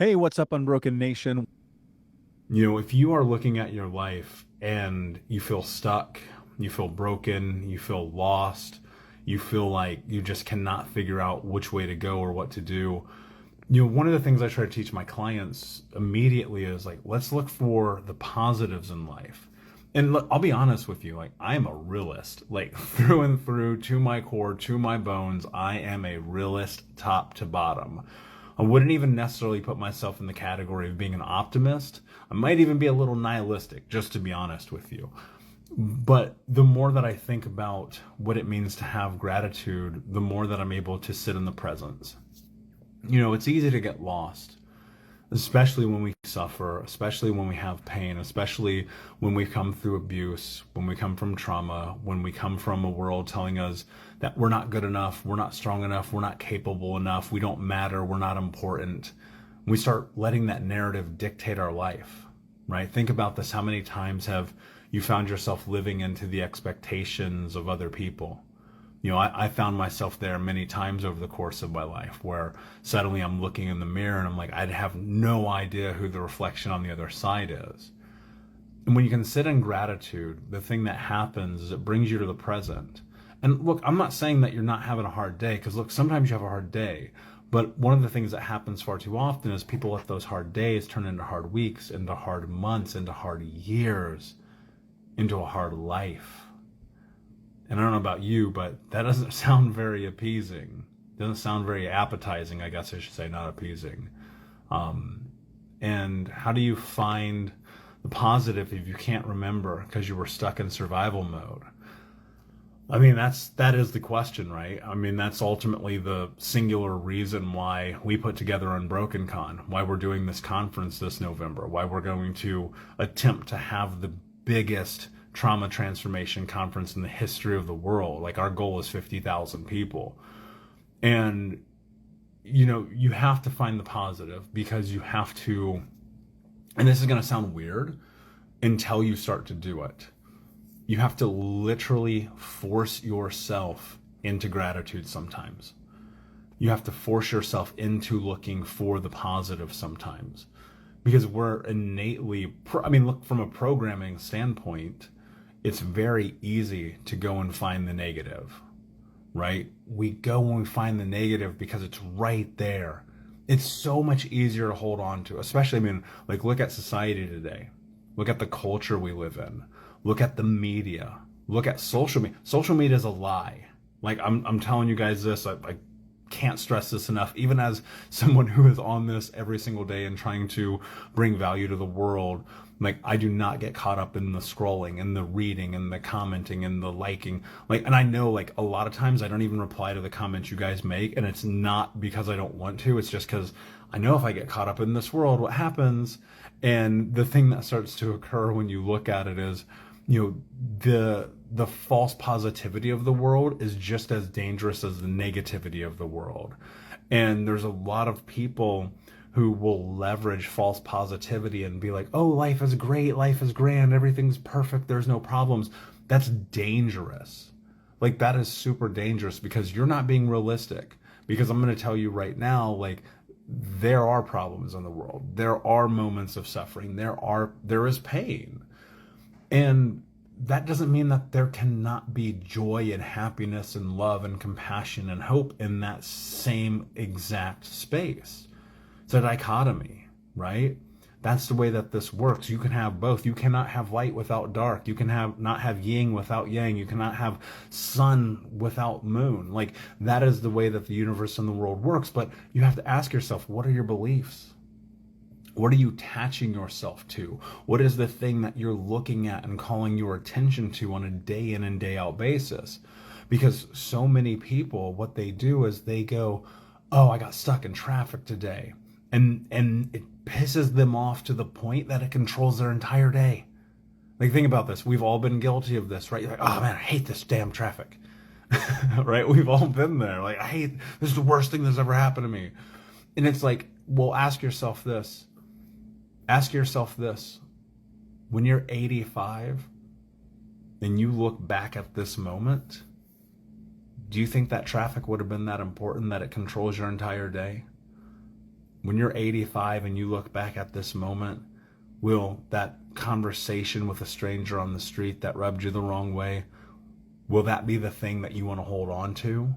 Hey, what's up, Unbroken Nation? If you are looking at your life and you feel stuck, you feel broken, you feel lost, you feel like you just cannot figure out which way to go or what to do, one of the things I try to teach my clients immediately is like, let's look for the positives in life. And look, I'll be honest with you, like, I am a realist, like, through and through, to my core, to my bones. I am a realist top to bottom. I wouldn't even necessarily put myself in the category of being an optimist. I might even be a little nihilistic, just to be honest with you. But the more that I think about what it means to have gratitude, the more that I'm able to sit in the presence. It's easy to get lost, especially when we suffer, especially when we have pain, especially when we come through abuse, when we come from trauma, when we come from a world telling us that we're not good enough, we're not strong enough, we're not capable enough, we don't matter, we're not important. We start letting that narrative dictate our life, right? Think about this. How many times have you found yourself living into the expectations of other people? I found myself there many times over the course of my life where suddenly I'm looking in the mirror and I'm like, I have no idea who the reflection on the other side is. And when you can sit in gratitude, the thing that happens is it brings you to the present. And look, I'm not saying that you're not having a hard day, because look, sometimes you have a hard day. But one of the things that happens far too often is people let those hard days turn into hard weeks, into hard months, into hard years, into a hard life. And I don't know about you, but that doesn't sound very appeasing. Doesn't sound very appetizing, I guess I should say, not appeasing. Um, and how do you find the positive if you can't remember because you were stuck in survival mode? I mean, that is the question, right? I mean, that's ultimately the singular reason why we put together Unbroken Con, why we're doing this conference this November, why we're going to attempt to have the biggest trauma transformation conference in the history of the world. Like, our goal is 50,000 people. And you have to find the positive, because you have to, and this is going to sound weird until you start to do it. You have to literally force yourself into gratitude sometimes. You have to force yourself into looking for the positive sometimes, because we're innately, I mean, look, from a programming standpoint, it's very easy to go and find the negative, right? We go and we find the negative because it's right there. It's so much easier to hold on to, especially, I mean, like, look at society today. Look at the culture we live in. Look at the media. Look at social media. Social media is a lie. Like, I'm telling you guys this. I can't stress this enough. Even as someone who is on this every single day and trying to bring value to the world, like, I do not get caught up in the scrolling and the reading and the commenting and the liking. Like, and I know, like, a lot of times I don't even reply to the comments you guys make, and it's not because I don't want to. It's just because I know if I get caught up in this world, what happens? And the thing that starts to occur when you look at it is, the false positivity of the world is just as dangerous as the negativity of the world. And there's a lot of people who will leverage false positivity and be like, oh, life is great, life is grand, everything's perfect, there's no problems. That's dangerous. Like, that is super dangerous, because you're not being realistic. Because I'm going to tell you right now, like, there are problems in the world. There are moments of suffering. There is pain. And that doesn't mean that there cannot be joy and happiness and love and compassion and hope in that same exact space. It's a dichotomy, right? That's the way that this works. You can have both. You cannot have light without dark. You can not have yin without yang. You cannot have sun without moon. Like, that is the way that the universe and the world works. But you have to ask yourself, what are your beliefs? What are you attaching yourself to? What is the thing that you're looking at and calling your attention to on a day in and day out basis? Because so many people, what they do is they go, oh, I got stuck in traffic today. And it pisses them off to the point that it controls their entire day. Like, think about this. We've all been guilty of this, right? You're like, oh man, I hate this damn traffic. Right? We've all been there. Like, this is the worst thing that's ever happened to me. And it's like, well, ask yourself this. Ask yourself this. When you're 85 and you look back at this moment, do you think that traffic would have been that important that it controls your entire day? When you're 85 and you look back at this moment, will that conversation with a stranger on the street that rubbed you the wrong way, will that be the thing that you want to hold on to?